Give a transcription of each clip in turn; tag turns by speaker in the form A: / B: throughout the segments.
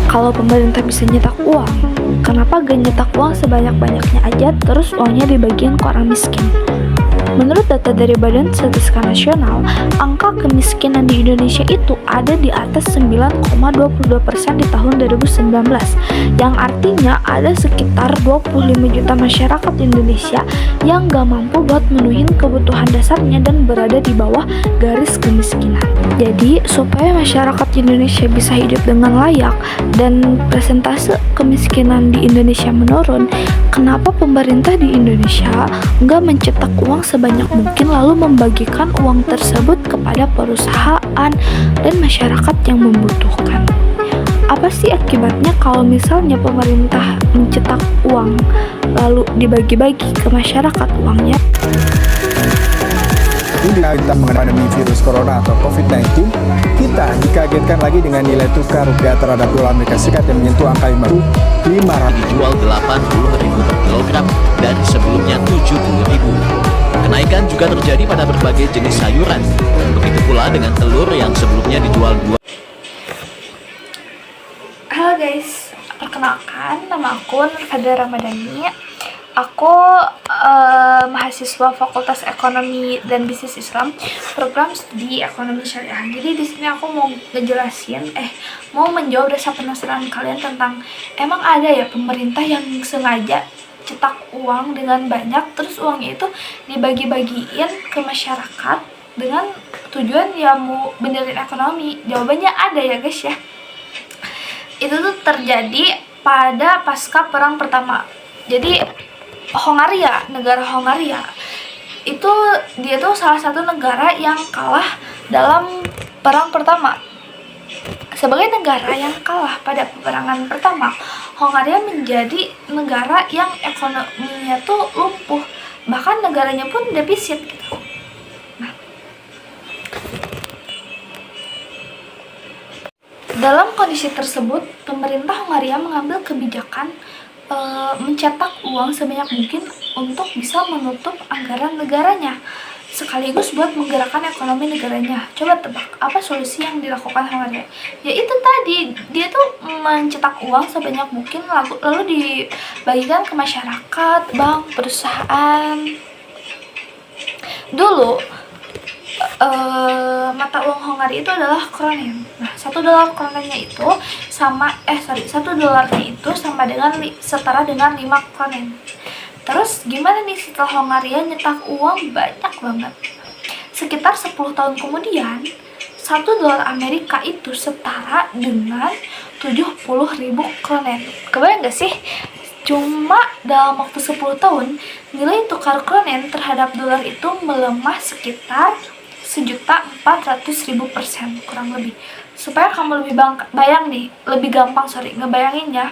A: Kalau pemerintah bisa nyetak uang, kenapa gak nyetak uang sebanyak-banyaknya aja terus uangnya dibagiin ke orang miskin? Menurut data dari Badan Statistika Nasional, angka kemiskinan di Indonesia itu ada di atas 9,22% di tahun 2019, yang artinya ada sekitar 25 juta masyarakat Indonesia yang gak mampu buat menuhin kebutuhan dasarnya dan berada di bawah garis kemiskinan. Jadi, supaya masyarakat Indonesia bisa hidup dengan layak dan persentase kemiskinan di Indonesia menurun, kenapa pemerintah di Indonesia nggak mencetak uang sebanyak mungkin lalu membagikan uang tersebut kepada perusahaan dan masyarakat yang membutuhkan? Apa sih akibatnya kalau misalnya pemerintah mencetak uang lalu dibagi-bagi ke masyarakat uangnya?
B: Bila kita mengenai pandemi virus corona atau COVID-19, kita dikagetkan lagi dengan nilai tukar rupiah terhadap dolar Amerika Serikat yang menyentuh angka 5.500.
C: Dijual 80.000 per kilogram dari sebelumnya 70.000. Kenaikan juga terjadi pada berbagai jenis sayuran. Begitu pula dengan telur yang sebelumnya dijual 2.
A: Halo guys, perkenalkan nama aku Nurfada Ramadhani. Aku mahasiswa Fakultas Ekonomi dan Bisnis Islam, program studi Ekonomi Syariah. Jadi di sini aku mau mau menjawab rasa penasaran kalian tentang emang ada ya pemerintah yang sengaja cetak uang dengan banyak, terus uangnya itu dibagi-bagiin ke masyarakat dengan tujuan ya mau benerin ekonomi. Jawabannya ada ya guys ya. Itu tuh terjadi pada pasca perang pertama. Jadi negara Hongaria itu dia tuh salah satu negara yang kalah dalam perang pertama. Sebagai negara yang kalah pada peperangan pertama, Hongaria menjadi negara yang ekonominya tuh lumpuh, bahkan negaranya pun defisit gitu. Nah, dalam kondisi tersebut, pemerintah Hongaria mengambil kebijakan mencetak uang sebanyak mungkin untuk bisa menutup anggaran negaranya, sekaligus buat menggerakkan ekonomi negaranya. Coba tebak, apa solusi yang dilakukan Hongaria? Ya itu tadi, dia tuh mencetak uang sebanyak mungkin lalu dibagikan ke masyarakat, bank, perusahaan. Dulu mata uang Hongaria itu adalah kronen. Nah, $1 kronennya itu setara dengan 5 kronen. Terus gimana nih setelah Hongaria nyetak uang banyak banget? Sekitar 10 tahun kemudian, $1 Amerika itu setara dengan 70.000 kronen. Kebayang gak sih? Cuma dalam waktu 10 tahun, nilai tukar kronen terhadap dolar itu melemah sekitar 1.400.000% kurang lebih. Supaya kamu lebih gampang ngebayanginnya,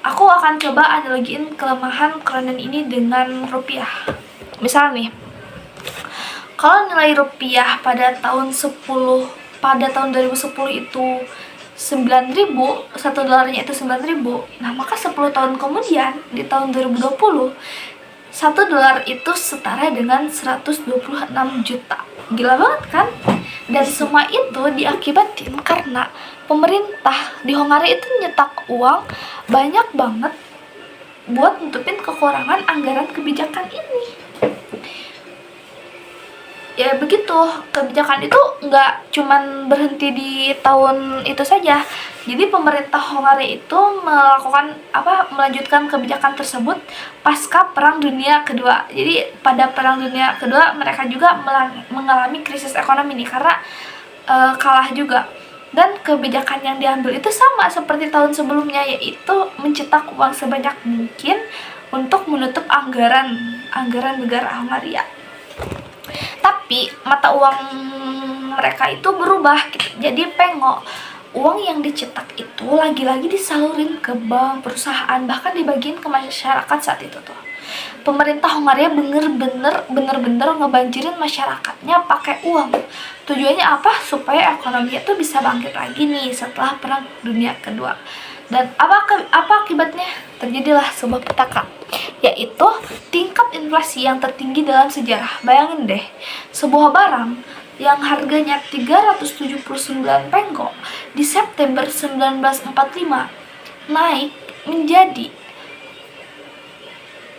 A: aku akan coba analogiin kelemahan kronen ini dengan rupiah. Misal nih, kalau nilai rupiah pada tahun 2010 itu 9.000, $1 itu 9.000. Nah, maka 10 tahun kemudian di tahun 2020, $1 itu setara dengan 126 juta. Gila banget kan? Dan semua itu diakibatin karena pemerintah di Hongaria itu nyetak uang banyak banget buat nutupin kekurangan anggaran kebijakan ini. Ya begitu, kebijakan itu nggak cuman berhenti di tahun itu saja. Jadi pemerintah Hongaria itu melanjutkan kebijakan tersebut pasca Perang Dunia Kedua. Jadi pada Perang Dunia Kedua mereka juga mengalami krisis ekonomi nih karena kalah juga. Dan kebijakan yang diambil itu sama seperti tahun sebelumnya, yaitu mencetak uang sebanyak mungkin untuk menutup anggaran negara Hongaria. Tapi mata uang mereka itu berubah gitu. Jadi uang yang dicetak itu lagi-lagi disalurin ke bank, perusahaan, bahkan dibagiin ke masyarakat saat itu tuh. Pemerintah Hongaria bener-bener ngebanjirin masyarakatnya pakai uang. Tujuannya apa? Supaya ekonominya tuh bisa bangkit lagi nih setelah Perang Dunia Kedua. Dan apa akibatnya? Terjadilah sebuah petaka, yaitu tingkat inflasi yang tertinggi dalam sejarah. Bayangin deh, sebuah barang yang harganya 379 penggo di September 1945 naik menjadi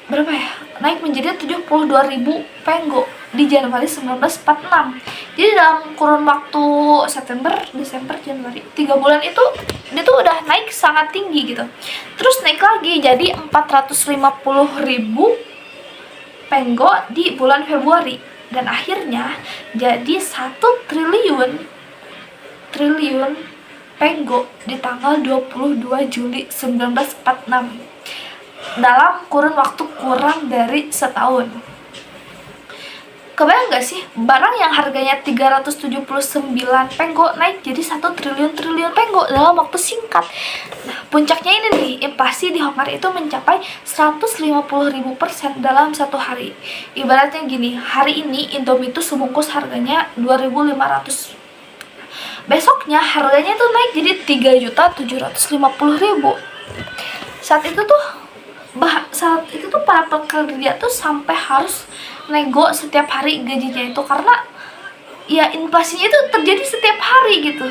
A: berapa ya? Naik menjadi 72.000 penggo di Januari 1946. Jadi dalam kurun waktu September, Desember, Januari 3 bulan itu dia tuh udah naik sangat tinggi gitu. Terus naik lagi jadi 450.000 penggo di bulan Februari dan akhirnya jadi 1 triliun penggo di tanggal 22 Juli 1946 dalam kurun waktu kurang dari setahun. Kebayang gak sih, barang yang harganya 379 penggo naik jadi 1 triliun penggo dalam waktu singkat. Nah, puncaknya ini nih, inflasi di Hong Kong itu mencapai 150.000% dalam satu hari. Ibaratnya gini, hari ini Indomie itu sebungkus harganya 2.500. Besoknya harganya tuh naik jadi 3.750.000. Saat itu tuh para pekerja tuh sampai harus nego setiap hari gajinya itu karena ya inflasinya itu terjadi setiap hari gitu.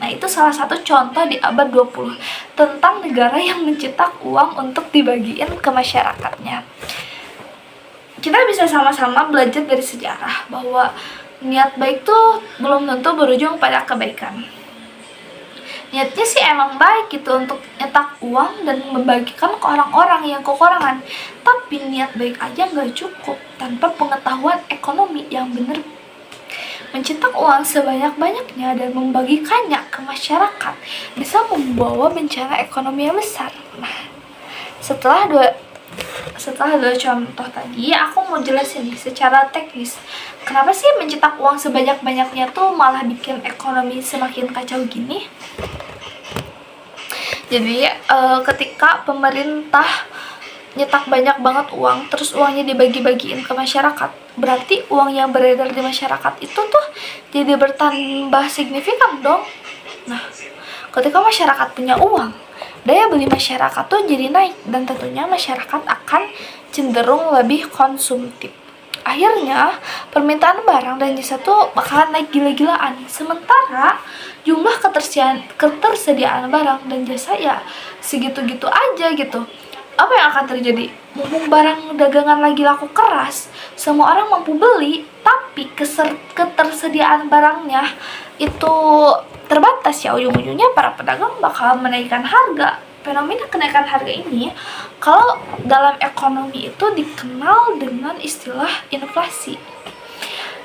A: Nah, itu salah satu contoh di abad 20 tentang negara yang mencetak uang untuk dibagiin ke masyarakatnya. Kita bisa sama-sama belajar dari sejarah bahwa niat baik tuh belum tentu berujung pada kebaikan. Niatnya sih emang baik gitu untuk nyetak uang dan membagikan ke orang-orang yang kekurangan. Tapi niat baik aja nggak cukup tanpa pengetahuan ekonomi yang benar. Mencetak uang sebanyak-banyaknya dan membagikannya ke masyarakat bisa membawa bencana ekonomi yang besar. Nah, setelah dua contoh tadi, aku mau jelasin nih secara teknis kenapa sih mencetak uang sebanyak-banyaknya tuh malah bikin ekonomi semakin kacau gini. Jadi ketika pemerintah nyetak banyak banget uang, terus uangnya dibagi-bagiin ke masyarakat, berarti uang yang beredar di masyarakat itu tuh jadi bertambah signifikan dong. Nah, ketika masyarakat punya uang, daya beli masyarakat tuh jadi naik dan tentunya masyarakat akan cenderung lebih konsumtif. Akhirnya permintaan barang dan jasa tuh bakalan naik gila-gilaan. Sementara jumlah ketersediaan barang dan jasa ya segitu-gitu aja gitu. Apa yang akan terjadi? Mumpung barang dagangan lagi laku keras, semua orang mampu beli, tapi ketersediaan barangnya itu terbatas ya, ujung-ujungnya para pedagang bakal menaikkan harga. Fenomena kenaikan harga ini kalau dalam ekonomi itu dikenal dengan istilah inflasi.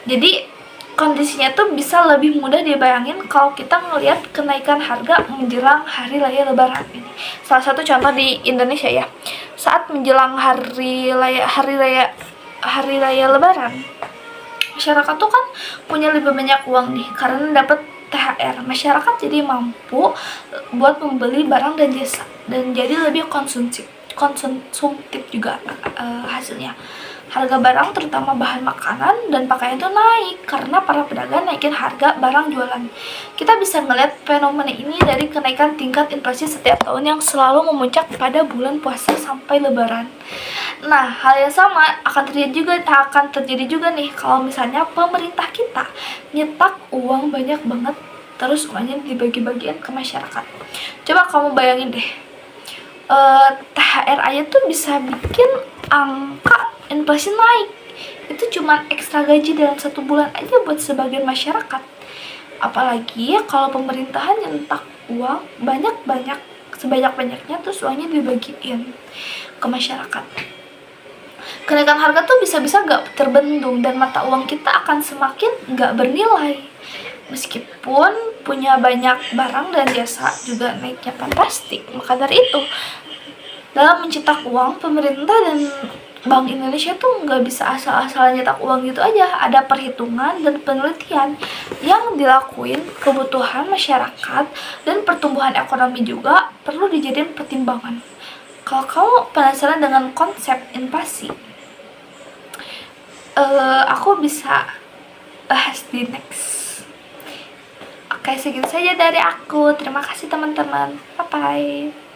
A: Jadi kondisinya tuh bisa lebih mudah dibayangin kalau kita ngelihat kenaikan harga menjelang hari raya Lebaran ini. Salah satu contoh di Indonesia ya, saat menjelang hari raya Lebaran, masyarakat tuh kan punya lebih banyak uang nih karena dapat THR. Masyarakat jadi mampu buat membeli barang dan jasa dan jadi lebih konsumtif juga hasilnya. Harga barang terutama bahan makanan dan pakaian itu naik karena para pedagang naikin harga barang jualan. Kita bisa ngeliat fenomena ini dari kenaikan tingkat inflasi setiap tahun yang selalu memuncak pada bulan puasa sampai Lebaran. Nah, hal yang sama akan terjadi juga nih kalau misalnya pemerintah kita nyetak uang banyak banget terus uangnya dibagi-bagiin ke masyarakat. Coba kamu bayangin deh, THR aja tuh bisa bikin angka inflasi naik. Itu cuma ekstra gaji dalam 1 bulan aja buat sebagian masyarakat. Apalagi kalau pemerintahan nyetak uang sebanyak-banyaknya terus uangnya dibagiin ke masyarakat. Kenaikan harga tuh bisa-bisa gak terbendung dan mata uang kita akan semakin gak bernilai. Meskipun punya banyak barang dan jasa juga naiknya fantastik. Maka dari itu, dalam mencetak uang, pemerintah dan Bank Indonesia tuh nggak bisa asal-asalan nyetak uang gitu aja. Ada perhitungan dan penelitian yang dilakuin, kebutuhan masyarakat dan pertumbuhan ekonomi juga perlu dijadiin pertimbangan. Kalau kamu penasaran dengan konsep inflasi, aku bisa bahas di next. Oke, segitu saja dari aku. Terima kasih teman-teman. Bye-bye.